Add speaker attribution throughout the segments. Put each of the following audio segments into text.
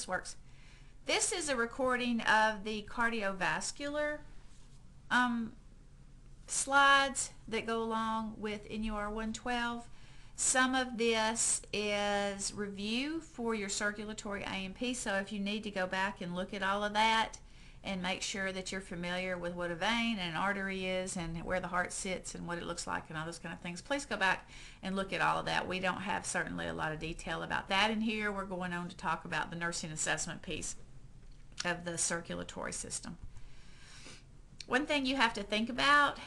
Speaker 1: works. This is a recording of the cardiovascular slides that go along with NUR112. Some of this is review for your circulatory A&P, so if you need to go back and look at all of that and make sure that you're familiar with what a vein and an artery is and where the heart sits and what it looks like and all those kind of things, please go back and look at all of that. We don't have certainly a lot of detail about that in here. We're going on to talk about the nursing assessment piece of the circulatory system. One thing you have to think about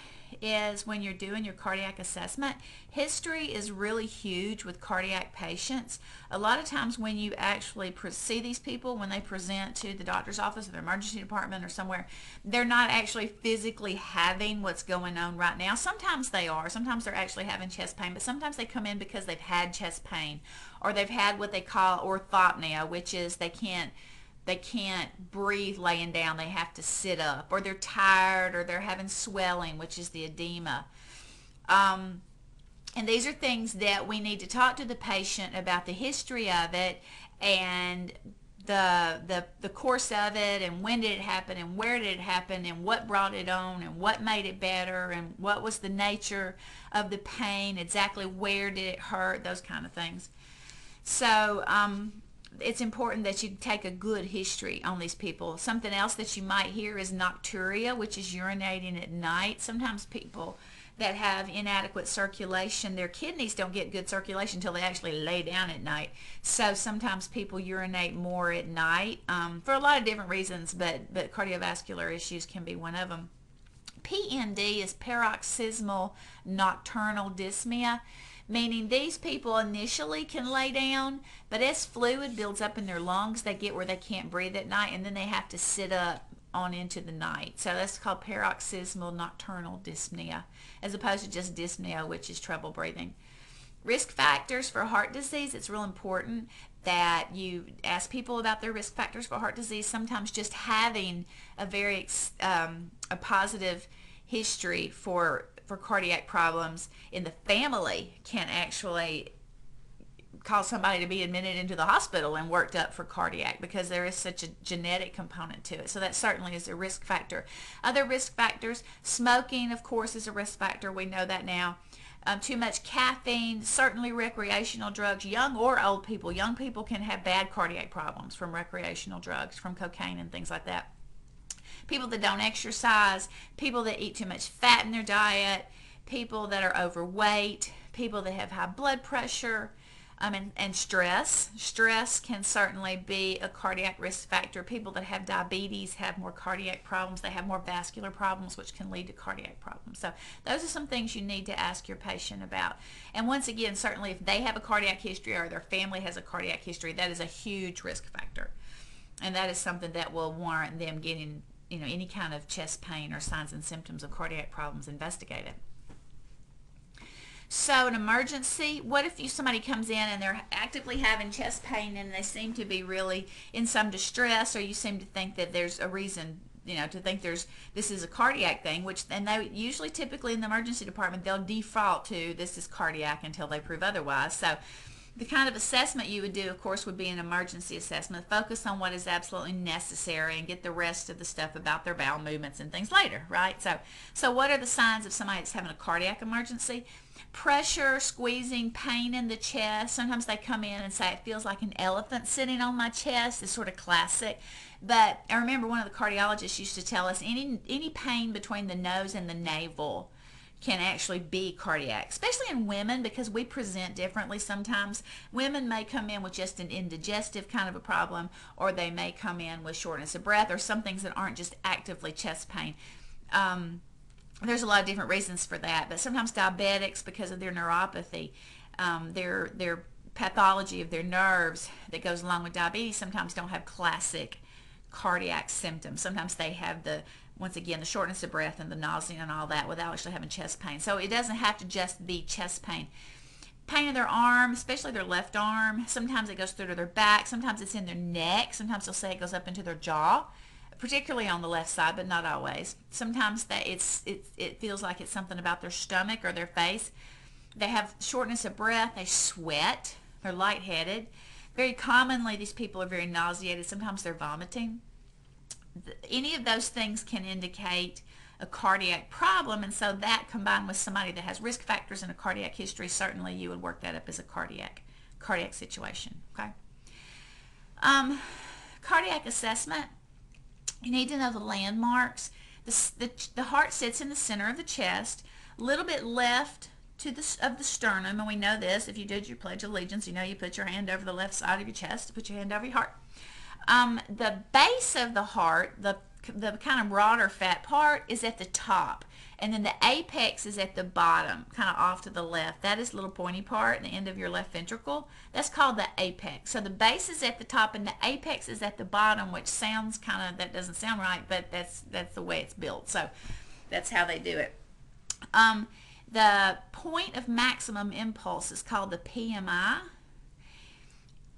Speaker 1: is when you're doing your cardiac assessment, history is really huge with cardiac patients. A lot of times when you actually see these people, when they present to the doctor's office or the emergency department or somewhere, they're not actually physically having what's going on right now. Sometimes they are. Sometimes they're actually having chest pain, but sometimes they come in because they've had chest pain or they've had what they call orthopnea, which is they can't breathe laying down, they have to sit up, or they're tired, or they're having swelling, which is the edema. And these are things that we need to talk to the patient about, the history of it and the course of it, and when did it happen, and where did it happen, and what brought it on, and what made it better, and what was the nature of the pain, exactly where did it hurt, those kind of things. So it's important that you take a good history on these people. Something else that you might hear is nocturia, which is urinating at night. Sometimes people that have inadequate circulation, their kidneys don't get good circulation until they actually lay down at night. So sometimes people urinate more at night for a lot of different reasons, but cardiovascular issues can be one of them. PND is paroxysmal nocturnal dyspnea, meaning these people initially can lay down, but as fluid builds up in their lungs, they get where they can't breathe at night, and then they have to sit up on into the night. So that's called paroxysmal nocturnal dyspnea, as opposed to just dyspnea, which is trouble breathing. Risk factors for heart disease, it's real important that you ask people about their risk factors for heart disease. Sometimes just having a very a positive history for cardiac problems in the family can actually cause somebody to be admitted into the hospital and worked up for cardiac, because there is such a genetic component to it. So that certainly is a risk factor. Other risk factors, smoking, of course, is a risk factor. We know that now. Too much caffeine, certainly recreational drugs, young or old people. Young people can have bad cardiac problems from recreational drugs, from cocaine and things like that. People that don't exercise, people that eat too much fat in their diet, people that are overweight, people that have high blood pressure, and stress. Stress can certainly be a cardiac risk factor. People that have diabetes have more cardiac problems. They have more vascular problems, which can lead to cardiac problems. So those are some things you need to ask your patient about. And once again, certainly if they have a cardiac history or their family has a cardiac history, that is a huge risk factor. And that is something that will warrant them getting any kind of chest pain or signs and symptoms of cardiac problems investigated. So an emergency, what if somebody comes in and they're actively having chest pain and they seem to be really in some distress, or you seem to think that there's a reason to think this is a cardiac thing, and they usually typically in the emergency department they'll default to this is cardiac until they prove otherwise. So the kind of assessment you would do, of course, would be an emergency assessment. Focus on what is absolutely necessary and get the rest of the stuff about their bowel movements and things later, right? So what are the signs of somebody that's having a cardiac emergency? Pressure, squeezing, pain in the chest. Sometimes they come in and say, it feels like an elephant sitting on my chest. It's sort of classic. But I remember one of the cardiologists used to tell us any pain between the nose and the navel can actually be cardiac, especially in women, because we present differently sometimes. Women may come in with just an indigestive kind of a problem, or they may come in with shortness of breath, or some things that aren't just actively chest pain. There's a lot of different reasons for that, but sometimes diabetics, because of their neuropathy, their pathology of their nerves that goes along with diabetes, sometimes don't have classic cardiac symptoms. Sometimes they have once again, the shortness of breath and the nausea and all that without actually having chest pain. So it doesn't have to just be chest pain. Pain in their arm, especially their left arm. Sometimes it goes through to their back. Sometimes it's in their neck. Sometimes they'll say it goes up into their jaw, particularly on the left side, but not always. Sometimes it feels like it's something about their stomach or their face. They have shortness of breath. They sweat. They're lightheaded. Very commonly, these people are very nauseated. Sometimes they're vomiting. Any of those things can indicate a cardiac problem, and so that combined with somebody that has risk factors and a cardiac history, certainly you would work that up as a cardiac situation. Okay. Cardiac assessment. You need to know the landmarks. The heart sits in the center of the chest, a little bit left of the sternum, and we know this. If you did your Pledge of Allegiance, you know you put your hand over the left side of your chest, put your hand over your heart. The base of the heart, the kind of broader fat part, is at the top, and then the apex is at the bottom, kind of off to the left. That is the little pointy part, the end of your left ventricle. That's called the apex. So the base is at the top and the apex is at the bottom, which sounds kind of, that doesn't sound right, but that's the way it's built. So that's how they do it. The point of maximum impulse is called the PMI.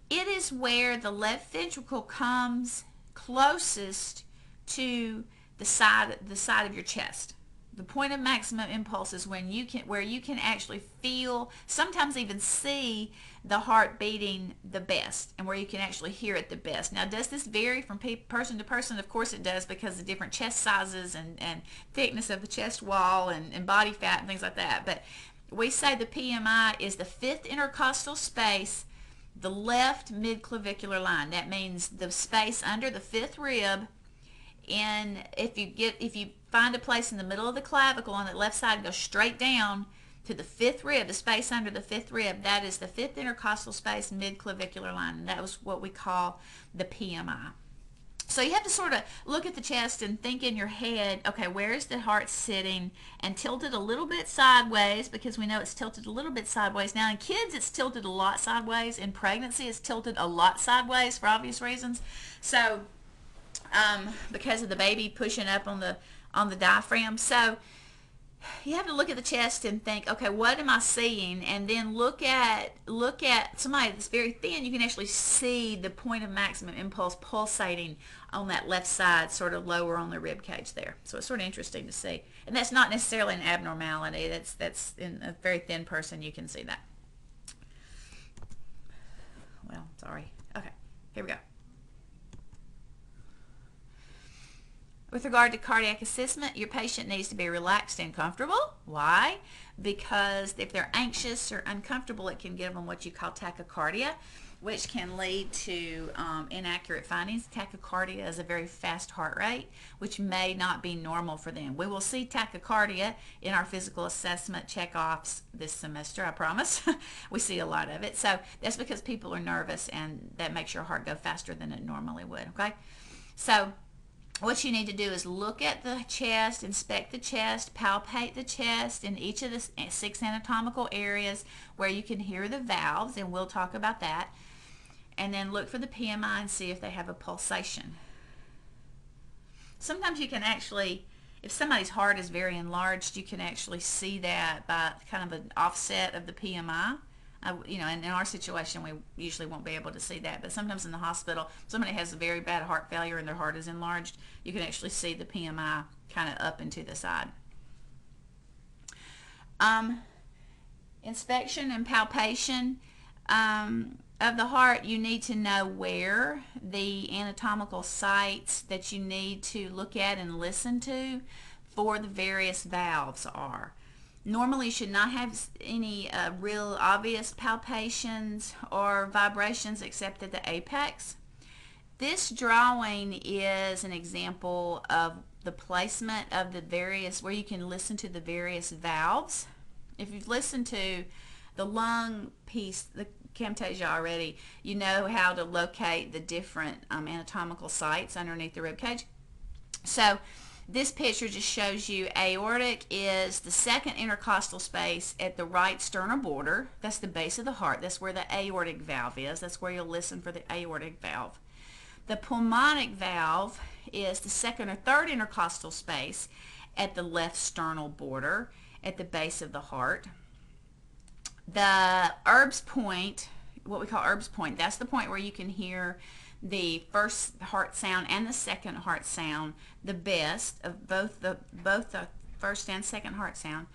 Speaker 1: It is where the left ventricle comes closest to the side of your chest. The point of maximum impulse is where you can actually feel, sometimes even see the heart beating the best, and where you can actually hear it the best. Now, does this vary from person to person? Of course it does, because of different chest sizes and thickness of the chest wall and body fat and things like that. But we say the PMI is the fifth intercostal space, the left midclavicular line. That means the space under the fifth rib. And if you find a place in the middle of the clavicle on the left side, go straight down to the fifth rib, the space under the fifth rib, that is the fifth intercostal space, midclavicular line. And that was what we call the PMI. So you have to sort of look at the chest and think in your head, okay, where is the heart sitting, and tilt it a little bit sideways, because we know it's tilted a little bit sideways. Now in kids it's tilted a lot sideways. In pregnancy it's tilted a lot sideways for obvious reasons. So because of the baby pushing up on the diaphragm. So you have to look at the chest and think, okay, what am I seeing? And then look at somebody that's very thin. You can actually see the point of maximum impulse pulsating on that left side, sort of lower on the rib cage there. So it's sort of interesting to see. And that's not necessarily an abnormality. That's in a very thin person, you can see that. Well, sorry. Okay, here we go. With regard to cardiac assessment, your patient needs to be relaxed and comfortable. Why? Because if they're anxious or uncomfortable, it can give them what you call tachycardia, which can lead to inaccurate findings. Tachycardia is a very fast heart rate, which may not be normal for them. We will see tachycardia in our physical assessment checkoffs this semester, I promise. We see a lot of it. So that's because people are nervous, and that makes your heart go faster than it normally would, okay? So what you need to do is look at the chest, inspect the chest, palpate the chest in each of the 6 anatomical areas where you can hear the valves, and we'll talk about that. And then look for the PMI and see if they have a pulsation. Sometimes you can actually, if somebody's heart is very enlarged, you can actually see that by kind of an offset of the PMI. You know, and in our situation, we usually won't be able to see that. But sometimes in the hospital, somebody has a very bad heart failure and their heart is enlarged, you can actually see the PMI kind of up and to the side. Inspection and palpation of the heart, you need to know where the anatomical sites that you need to look at and listen to for the various valves are. Normally you should not have any real obvious palpations or vibrations except at the apex. This drawing is an example of the placement of the various, where you can listen to the various valves. If you've listened to the lung piece, the camtasia already, you know how to locate the different anatomical sites underneath the rib cage. So this picture just shows you aortic is the second intercostal space at the right sternal border. That's the base of the heart. That's where the aortic valve is. That's where you'll listen for the aortic valve. The pulmonic valve is the second or third intercostal space at the left sternal border at the base of the heart. The Erb's point, what we call Erb's point, that's the point where you can hear the first heart sound and the second heart sound the best of both the first and second heart sound.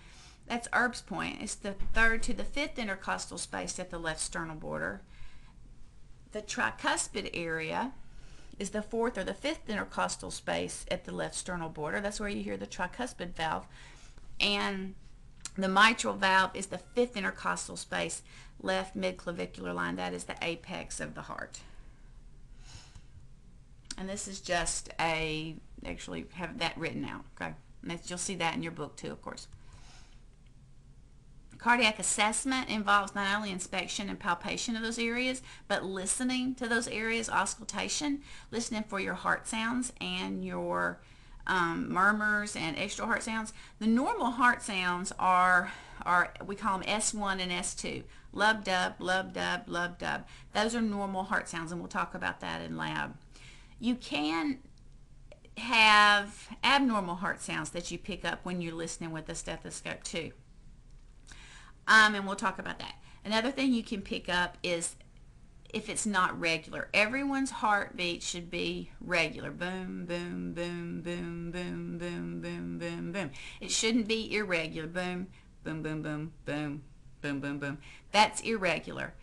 Speaker 1: That's Erb's point. It's the third to the fifth intercostal space at the left sternal border. The tricuspid area is the fourth or the fifth intercostal space at the left sternal border. That's where you hear the tricuspid valve. And the mitral valve is the fifth intercostal space, left mid-clavicular line. That is the apex of the heart. And this is just actually have that written out, okay? And you'll see that in your book too, of course. Cardiac assessment involves not only inspection and palpation of those areas, but listening to those areas, auscultation, listening for your heart sounds and your murmurs and extra heart sounds. The normal heart sounds are we call them S1 and S2. Lub dub, lub dub, lub dub. Those are normal heart sounds, and we'll talk about that in lab. You can have abnormal heart sounds that you pick up when you're listening with a stethoscope too. And we'll talk about that. Another thing you can pick up is if it's not regular. Everyone's heartbeat should be regular. Boom, boom, boom, boom, boom, boom, boom, boom, boom. It shouldn't be irregular. Boom, boom, boom, boom, boom, boom, boom, boom. That's irregular.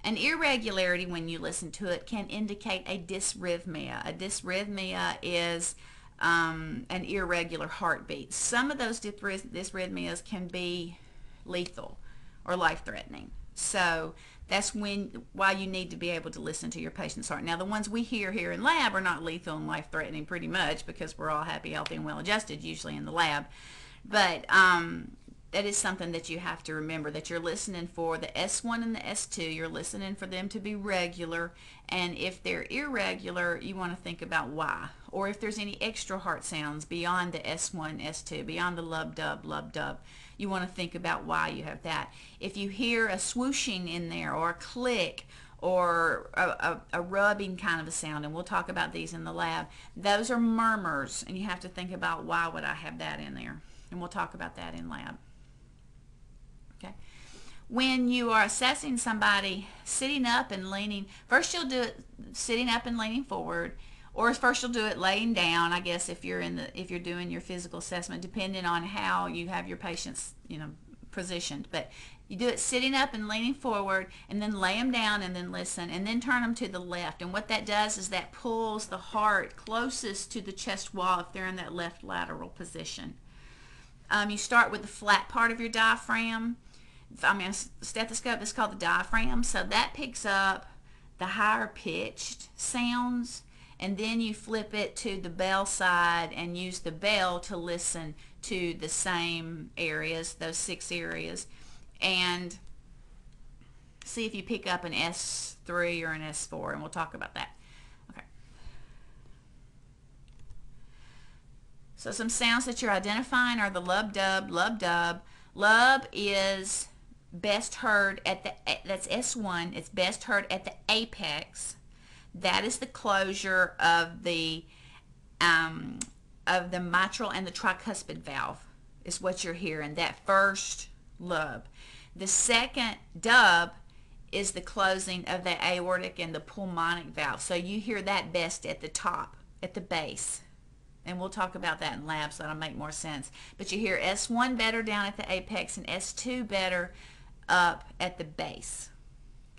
Speaker 1: An irregularity, when you listen to it, can indicate a dysrhythmia. A dysrhythmia is an irregular heartbeat. Some of those dysrhythmias can be lethal or life-threatening. So that's why you need to be able to listen to your patient's heart. Now, the ones we hear here in lab are not lethal and life-threatening pretty much, because we're all happy, healthy, and well-adjusted usually in the lab. But that is something that you have to remember, that you're listening for the S1 and the S2. You're listening for them to be regular, and if they're irregular, you want to think about why. Or if there's any extra heart sounds beyond the S1, S2, beyond the lub dub, you want to think about why you have that. If you hear a swooshing in there, or a click, or a rubbing kind of a sound, and we'll talk about these in the lab, those are murmurs, and you have to think about why would I have that in there, and we'll talk about that in lab. Okay. When you are assessing somebody sitting up and leaning, first you'll do it sitting up and leaning forward, or first you'll do it laying down, I guess, if you're doing your physical assessment, depending on how you have your patients, positioned. But you do it sitting up and leaning forward, and then lay them down, and then listen, and then turn them to the left. And what that does is that pulls the heart closest to the chest wall if they're in that left lateral position. You start with the flat part of your diaphragm. A stethoscope is called the diaphragm, so that picks up the higher pitched sounds, and then you flip it to the bell side and use the bell to listen to the same areas, those 6 areas, and see if you pick up an S3 or an S4, and we'll talk about that. Okay. So some sounds that you're identifying are the lub dub, lub dub. Lub is best heard at that's S1. It's best heard at the apex. That is the closure of the mitral and the tricuspid valve is what you're hearing, that first lub. The second dub is the closing of the aortic and the pulmonic valve. So you hear that best at the top, at the base. And we'll talk about that in lab, so that'll make more sense. But you hear S1 better down at the apex and S2 better up at the base.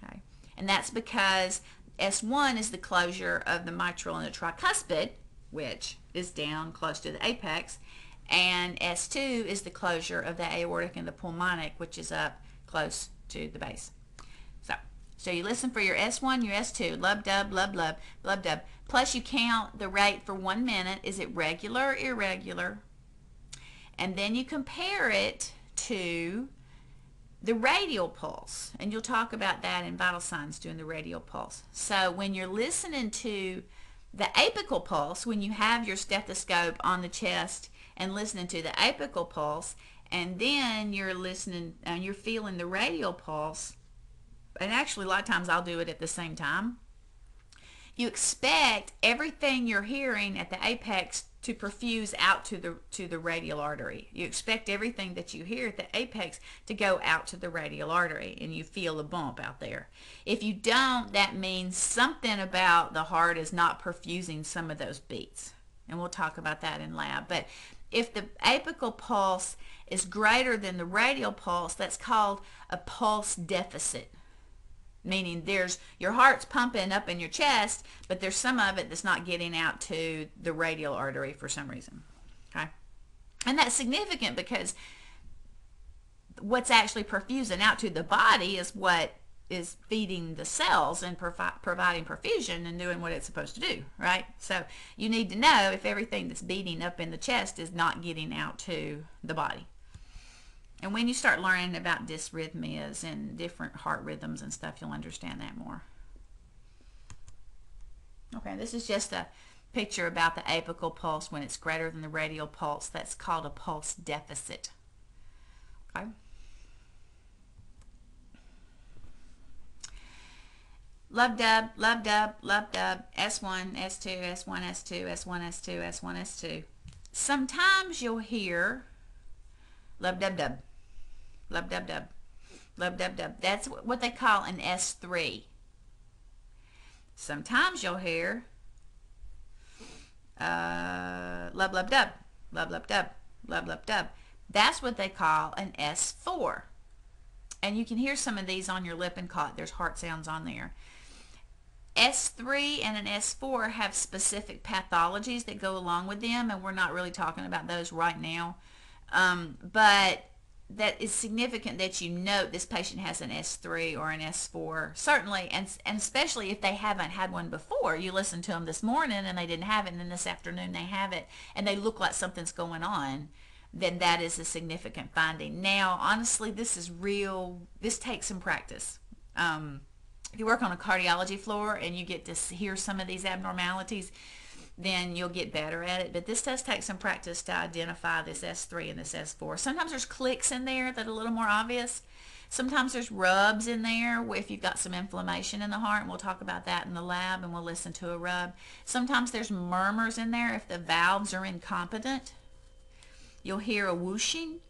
Speaker 1: Okay? And that's because S1 is the closure of the mitral and the tricuspid, which is down close to the apex, and S2 is the closure of the aortic and the pulmonic, which is up close to the base. So you listen for your S1, your S2, lub dub, lub lub, lub dub. Plus you count the rate for 1 minute. Is it regular or irregular? And then you compare it to the radial pulse, and you'll talk about that in vital signs doing the radial pulse. So when you're listening to the apical pulse, when you have your stethoscope on the chest and listening to the apical pulse, and then you're listening and you're feeling the radial pulse, and actually a lot of times I'll do it at the same time, you expect everything you're hearing at the apex to perfuse out to the radial artery. You expect everything that you hear at the apex to go out to the radial artery, and you feel a bump out there. If you don't, that means something about the heart is not perfusing some of those beats, and we'll talk about that in lab. But if the apical pulse is greater than the radial pulse, that's called a pulse deficit. meaning your heart's pumping up in your chest, but there's some of it that's not getting out to the radial artery for some reason. Okay, and that's significant because what's actually perfusing out to the body is what is feeding the cells and providing perfusion and doing what it's supposed to do, right? So you need to know if everything that's beating up in the chest is not getting out to the body. And when you start learning about dysrhythmias and different heart rhythms and stuff, you'll understand that more. Okay, this is just a picture about the apical pulse when it's greater than the radial pulse. That's called a pulse deficit. Okay. Love dub, S1, S2, S1, S2, S1, S2, S1, S2. Sometimes you'll hear love dub dub, love dub dub, love dub dub. That's what they call an S3. Sometimes you'll hear love love dub, love love dub, love love dub. That's what they call an S4. And you can hear some of these on your Lippincott. There's heart sounds on there. S3 and an S4 have specific pathologies that go along with them, and we're not really talking about those right now. But that is significant that you note this patient has an S3 or an S4, certainly, and especially if they haven't had one before. You listened to them this morning and they didn't have it, and then this afternoon they have it, and they look like something's going on, then that is a significant finding. Now, honestly, this is real. This takes some practice. If you work on a cardiology floor and you get to hear some of these abnormalities, then you'll get better at it. But this does take some practice to identify this S3 and this S4. Sometimes there's clicks in there that are a little more obvious. Sometimes there's rubs in there if you've got some inflammation in the heart, and we'll talk about that in the lab, and we'll listen to a rub. Sometimes there's murmurs in there if the valves are incompetent. You'll hear a whooshing.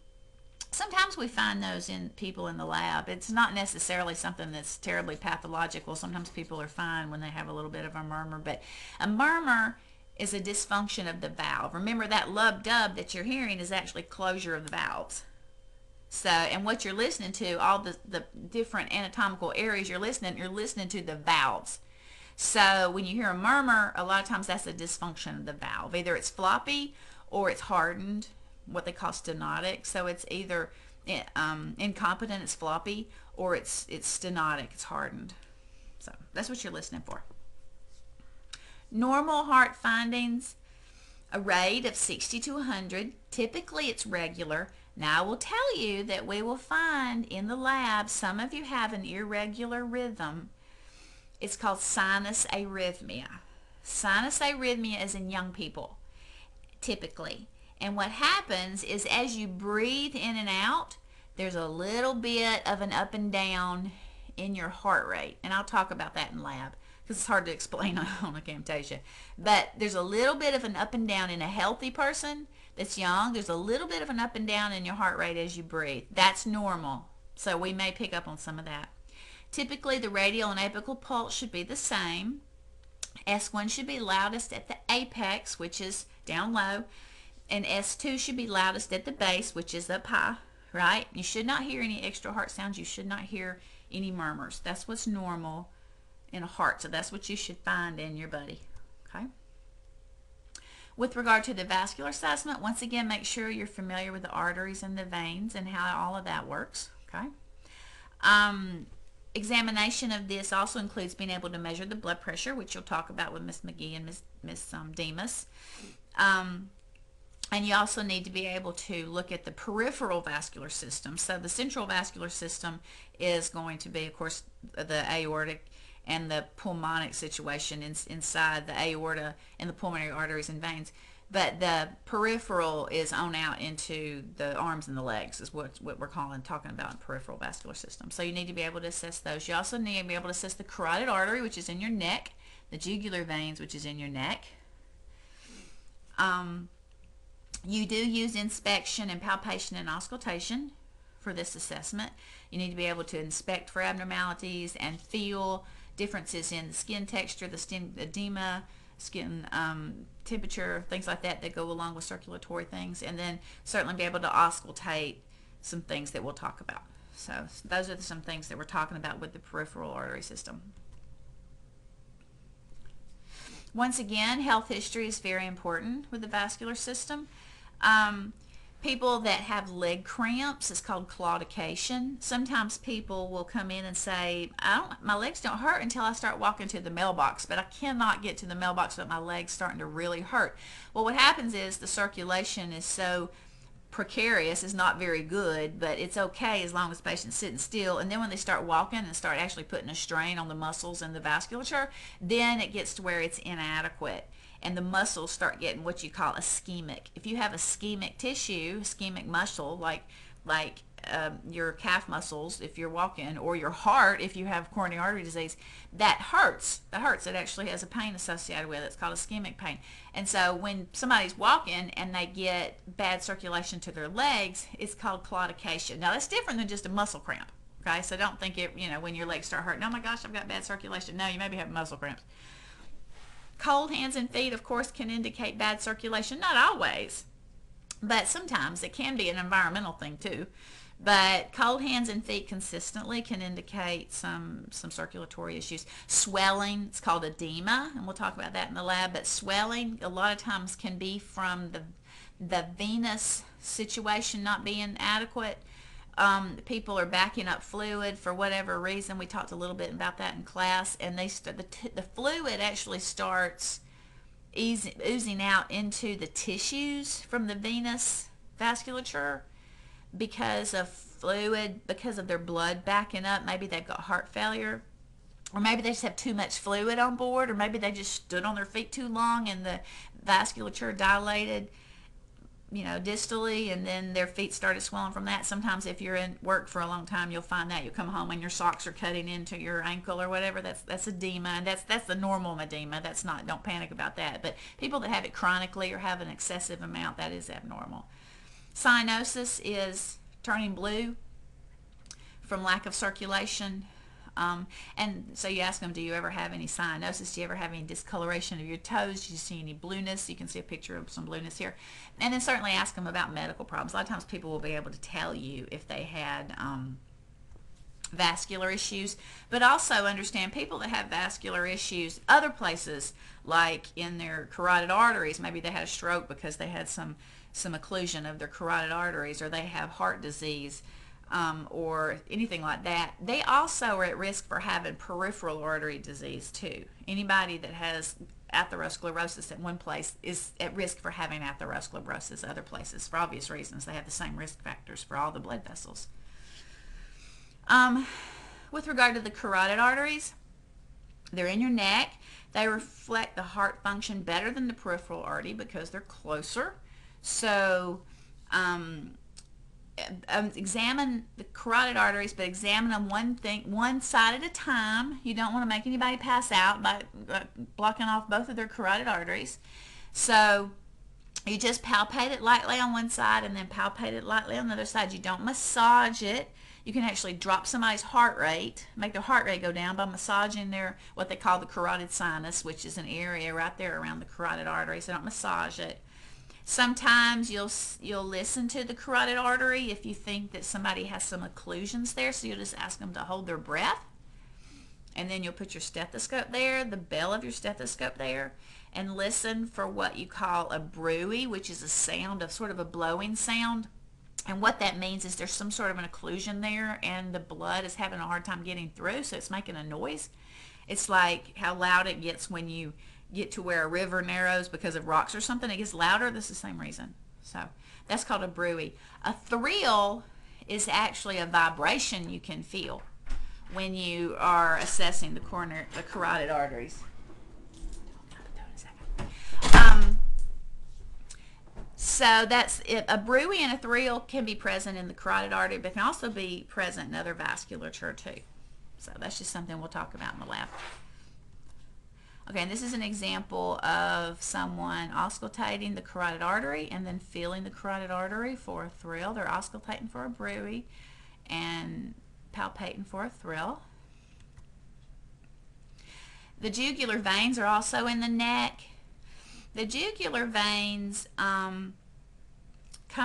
Speaker 1: Sometimes we find those in people in the lab. It's not necessarily something that's terribly pathological. Sometimes people are fine when they have a little bit of a murmur, but a murmur is a dysfunction of the valve. Remember, that lub dub that you're hearing is actually closure of the valves. So, and what you're listening to, all the different anatomical areas you're listening to the valves. So when you hear a murmur, a lot of times that's a dysfunction of the valve. Either it's floppy or it's hardened, what they call stenotic. So it's either incompetent, it's floppy, or it's stenotic, it's hardened. So that's what you're listening for. Normal heart findings, a rate of 60 to 100. Typically it's regular. Now I will tell you that we will find in the lab some of you have an irregular rhythm. It's called sinus arrhythmia. Sinus arrhythmia is in young people, typically. And what happens is as you breathe in and out, there's a little bit of an up and down in your heart rate. And I'll talk about that in lab because it's hard to explain on a camtasia. But there's a little bit of an up and down in a healthy person that's young. There's a little bit of an up and down in your heart rate as you breathe. That's normal. So we may pick up on some of that. Typically the radial and apical pulse should be the same. S1 should be loudest at the apex, which is down low. And S2 should be loudest at the base, which is up high, right? You should not hear any extra heart sounds. You should not hear any murmurs. That's what's normal in a heart. So that's what you should find in your buddy, okay? With regard to the vascular assessment, once again, make sure you're familiar with the arteries and the veins and how all of that works, okay? Examination of this also includes being able to measure the blood pressure, which you'll talk about with Ms. McGee and Ms. Demas. And you also need to be able to look at the peripheral vascular system. So the central vascular system is going to be, of course, the aortic and the pulmonic situation inside the aorta and the pulmonary arteries and veins. But the peripheral is on out into the arms and the legs is what we're talking about in peripheral vascular system. So you need to be able to assess those. You also need to be able to assess the carotid artery, which is in your neck, the jugular veins, which is in your neck. You do use inspection and palpation and auscultation for this assessment. You need to be able to inspect for abnormalities and feel differences in the skin texture, the skin edema, skin temperature, things like that that go along with circulatory things, and then certainly be able to auscultate some things that we'll talk about. So those are some things that we're talking about with the peripheral artery system. Once again, health history is very important with the vascular system. People that have leg cramps, it's called claudication. Sometimes people will come in and say, my legs don't hurt until I start walking to the mailbox, but I cannot get to the mailbox, but my leg's starting to really hurt. Well, what happens is the circulation is so precarious, is not very good, but it's okay as long as the patient's sitting still. And then when they start walking and start actually putting a strain on the muscles and the vasculature, then it gets to where it's inadequate and the muscles start getting what you call ischemic. If you have ischemic tissue, ischemic muscle, like your calf muscles if you're walking, or your heart if you have coronary artery disease, that hurts. That hurts. It actually has a pain associated with it. It's called ischemic pain. And so when somebody's walking and they get bad circulation to their legs, it's called claudication. Now that's different than just a muscle cramp. Okay, so don't think it, when your legs start hurting, oh my gosh, I've got bad circulation. No, you maybe have muscle cramps. Cold hands and feet, of course, can indicate bad circulation. Not always, but sometimes it can be an environmental thing too. But cold hands and feet consistently can indicate some circulatory issues. Swelling, it's called edema, and we'll talk about that in the lab. But swelling a lot of times can be from the venous situation not being adequate. People are backing up fluid for whatever reason. We talked a little bit about that in class, and the fluid actually starts oozing out into the tissues from the venous vasculature because of fluid, because of their blood backing up. Maybe they've got heart failure, or maybe they just have too much fluid on board, or maybe they just stood on their feet too long and the vasculature dilated distally, and then their feet started swelling from that. Sometimes if you're in work for a long time, you'll find that. You'll come home and your socks are cutting into your ankle or whatever. That's edema, and that's the normal edema. That's not, don't panic about that. But people that have it chronically or have an excessive amount, that is abnormal. Cyanosis is turning blue from lack of circulation. And so you ask them, do you ever have any cyanosis? Do you ever have any discoloration of your toes? Do you see any blueness? You can see a picture of some blueness here. And then certainly ask them about medical problems. A lot of times people will be able to tell you if they had vascular issues, but also understand people that have vascular issues other places, like in their carotid arteries. Maybe they had a stroke because they had some occlusion of their carotid arteries, or they have heart disease. Or anything like that, they also are at risk for having peripheral artery disease too. Anybody that has atherosclerosis at one place is at risk for having atherosclerosis other places for obvious reasons. They have the same risk factors for all the blood vessels. With regard to the carotid arteries, they're in your neck. They reflect the heart function better than the peripheral artery because they're closer. So examine the carotid arteries, but examine them one side at a time. You don't want to make anybody pass out by blocking off both of their carotid arteries. So you just palpate it lightly on one side and then palpate it lightly on the other side. You don't massage it. You can actually drop somebody's heart rate, make their heart rate go down by massaging their, what they call the carotid sinus, which is an area right there around the carotid artery. So don't massage it. Sometimes you'll listen to the carotid artery if you think that somebody has some occlusions there, so you'll just ask them to hold their breath, and then you'll put your stethoscope there, the bell of your stethoscope there, and listen for what you call a bruit, which is a sound of sort of a blowing sound. And what that means is there's some sort of an occlusion there and the blood is having a hard time getting through, so it's making a noise. It's like how loud it gets when you get to where a river narrows because of rocks or something. It gets louder. This is the same reason. So that's called a bruit. A thrill is actually a vibration you can feel when you are assessing the carotid arteries. So that's it. A bruit and a thrill can be present in the carotid artery, but can also be present in other vasculature too. So that's just something we'll talk about in the lab. Okay, and this is an example of someone auscultating the carotid artery and then feeling the carotid artery for a thrill. They're auscultating for a bruit and palpating for a thrill. The jugular veins are also in the neck. The jugular veins come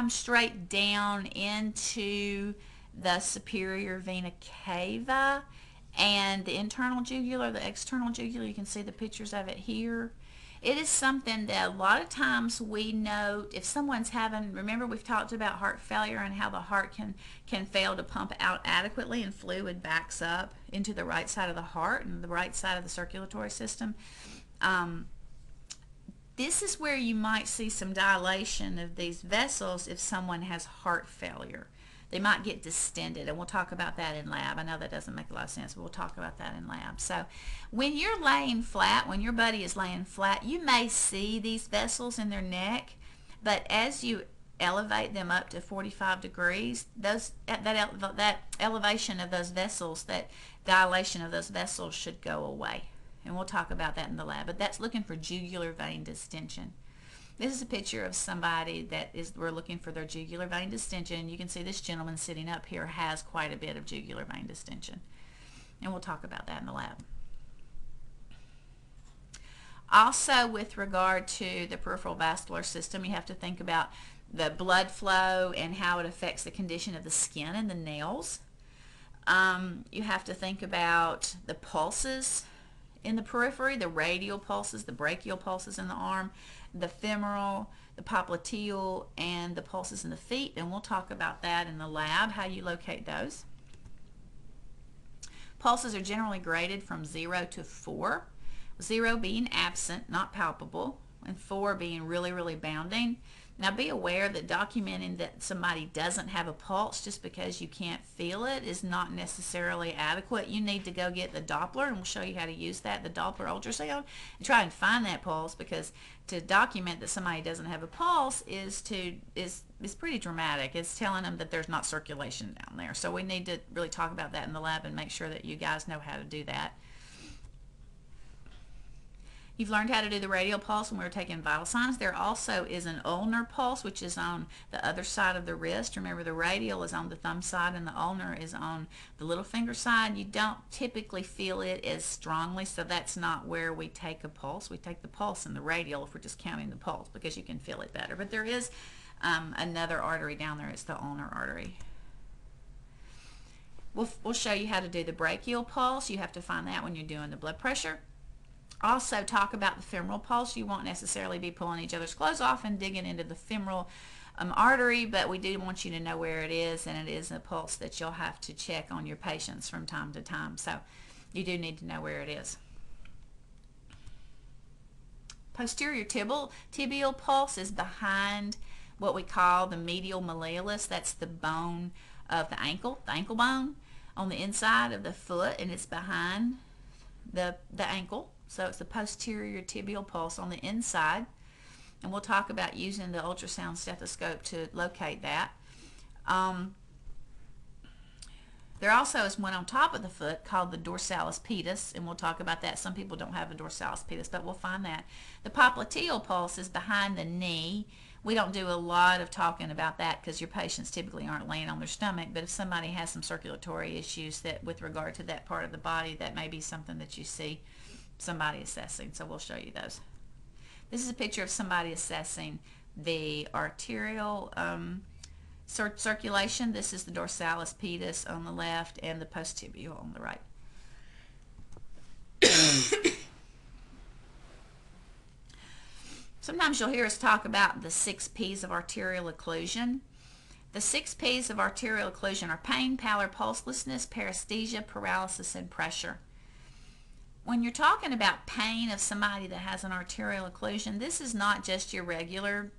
Speaker 1: straight down into the superior vena cava, and the internal jugular, the external jugular. You can see the pictures of it here. It is something that a lot of times we note if someone's having, remember we've talked about heart failure and how the heart can fail to pump out adequately and fluid backs up into the right side of the heart and the right side of the circulatory system. This is where you might see some dilation of these vessels if someone has heart failure. They might get distended, and we'll talk about that in lab. I know that doesn't make a lot of sense, but we'll talk about that in lab. So when you're laying flat, when your buddy is laying flat, you may see these vessels in their neck, but as you elevate them up to 45 degrees, that elevation of those vessels, that dilation of those vessels should go away. And we'll talk about that in the lab, but that's looking for jugular vein distension. This is a picture of somebody that we're looking for their jugular vein distension. You can see this gentleman sitting up here has quite a bit of jugular vein distension. And we'll talk about that in the lab. Also, with regard to the peripheral vascular system, you have to think about the blood flow and how it affects the condition of the skin and the nails. You have to think about the pulses in the periphery, the radial pulses, the brachial pulses in the arm, the femoral, the popliteal, and the pulses in the feet, and we'll talk about that in the lab, how you locate those. Pulses are generally graded from 0 to 4, 0 being absent, not palpable, and 4 being really, really bounding. Now be aware that documenting that somebody doesn't have a pulse just because you can't feel it is not necessarily adequate. You need to go get the Doppler, and we'll show you how to use that, the Doppler ultrasound, and try and find that pulse, because to document that somebody doesn't have a pulse is pretty dramatic. It's telling them that there's not circulation down there. So we need to really talk about that in the lab and make sure that you guys know how to do that. You've learned how to do the radial pulse when we were taking vital signs. There also is an ulnar pulse, which is on the other side of the wrist. Remember, the radial is on the thumb side and the ulnar is on the little finger side. You don't typically feel it as strongly, so that's not where we take a pulse. We take the pulse in the radial if we're just counting the pulse, because you can feel it better. But there is another artery down there. It's the ulnar artery. We'll show you how to do the brachial pulse. You have to find that when you're doing the blood pressure. Also talk about the femoral pulse. You won't necessarily be pulling each other's clothes off and digging into the femoral artery, but we do want you to know where it is, and it is a pulse that you'll have to check on your patients from time to time. So you do need to know where it is. Posterior tibial pulse is behind what we call the medial malleolus. That's the bone of the ankle bone on the inside of the foot, and it's behind the ankle. So it's the posterior tibial pulse on the inside, and we'll talk about using the ultrasound stethoscope to locate that. There also is one on top of the foot called the dorsalis pedis, and we'll talk about that. Some people don't have a dorsalis pedis, but we'll find that. The popliteal pulse is behind the knee. We don't do a lot of talking about that because your patients typically aren't laying on their stomach, but if somebody has some circulatory issues that with regard to that part of the body, that may be something that you see somebody assessing, so we'll show you those. This is a picture of somebody assessing the arterial circulation. This is the dorsalis pedis on the left and the posttibial on the right. Sometimes you'll hear us talk about the 6 P's of arterial occlusion. The 6 P's of arterial occlusion are pain, pallor, pulselessness, paresthesia, paralysis, and pressure. When you're talking about pain of somebody that has an arterial occlusion, this is not just your regular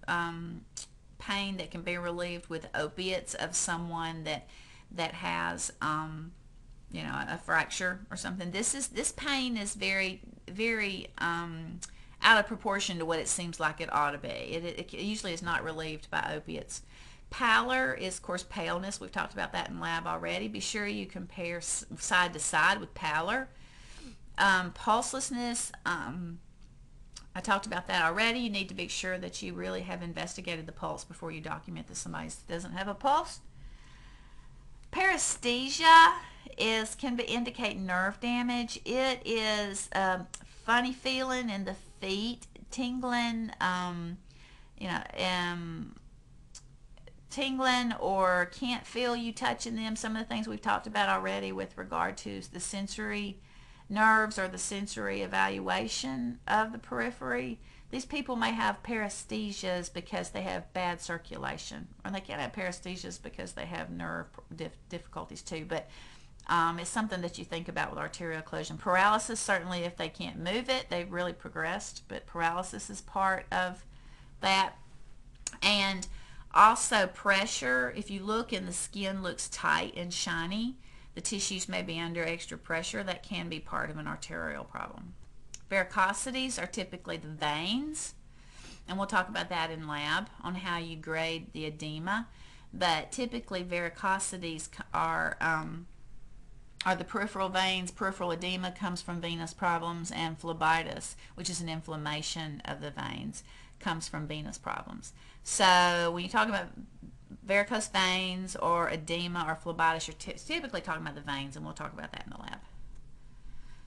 Speaker 1: pain that can be relieved with opiates of someone that has you know, a fracture or something. This pain is very, very out of proportion to what it seems like it ought to be. It usually is not relieved by opiates. Pallor is, of course, paleness. We've talked about that in lab already. Be sure you compare side to side with pallor. Pulselessness, I talked about that already. You need to be sure that you really have investigated the pulse before you document that somebody doesn't have a pulse. Paresthesia can indicate nerve damage. It is funny feeling in the feet, tingling, you know, tingling or can't feel you touching them, some of the things we've talked about already with regard to the sensory nerves or the sensory evaluation of the periphery. These people may have paresthesias because they have bad circulation, or they can have paresthesias because they have nerve difficulties too. But it's something that you think about with arterial occlusion. Paralysis, certainly if they can't move it, they've really progressed, but paralysis is part of that. And also pressure, if you look and the skin looks tight and shiny, the tissues may be under extra pressure. That can be part of an arterial problem. Varicosities are typically the veins, and we'll talk about that in lab on how you grade the edema. But typically varicosities are the peripheral veins. Peripheral edema comes from venous problems, and phlebitis, which is an inflammation of the veins, comes from venous problems. So when you talk about varicose veins or edema or phlebitis, you're typically talking about the veins, and we'll talk about that in the lab.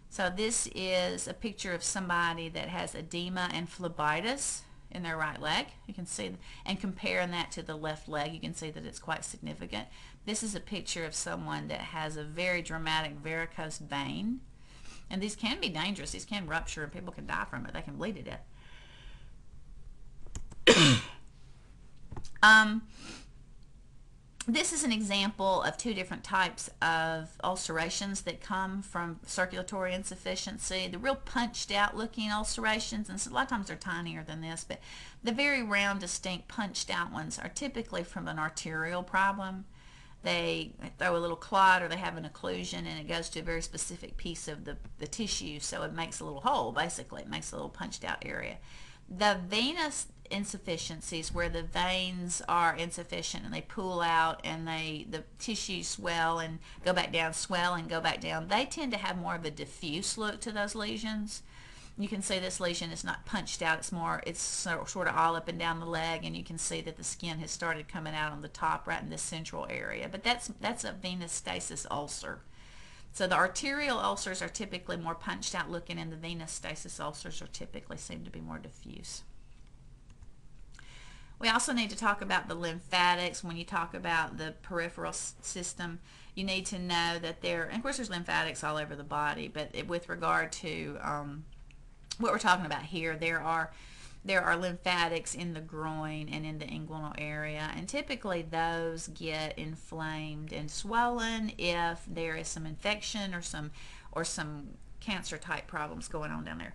Speaker 1: So this is a picture of somebody that has edema and phlebitis in their right leg. You can see, and comparing that to the left leg, you can see that it's quite significant. This is a picture of someone that has a very dramatic varicose vein, and these can be dangerous. These can rupture and people can die from it. They can bleed to death. This is an example of two different types of ulcerations that come from circulatory insufficiency. The real punched out looking ulcerations, and a lot of times they're tinier than this, but the very round, distinct, punched out ones are typically from an arterial problem. They throw a little clot or they have an occlusion, and it goes to a very specific piece of the tissue, so it makes a little hole, basically. It makes a little punched out area. The venous insufficiencies, where the veins are insufficient and they pool out and the tissues swell and go back down, swell and go back down, they tend to have more of a diffuse look to those lesions. You can see this lesion is not punched out, it's sort of all up and down the leg, and you can see that the skin has started coming out on the top right in this central area. But that's a venous stasis ulcer. So the arterial ulcers are typically more punched out looking, and the venous stasis ulcers are typically seem to be more diffuse. We also need to talk about the lymphatics. When you talk about the peripheral system, you need to know that and of course there's lymphatics all over the body, but with regard to what we're talking about here, there are lymphatics in the groin and in the inguinal area, and typically those get inflamed and swollen if there is some infection or some cancer type problems going on down there.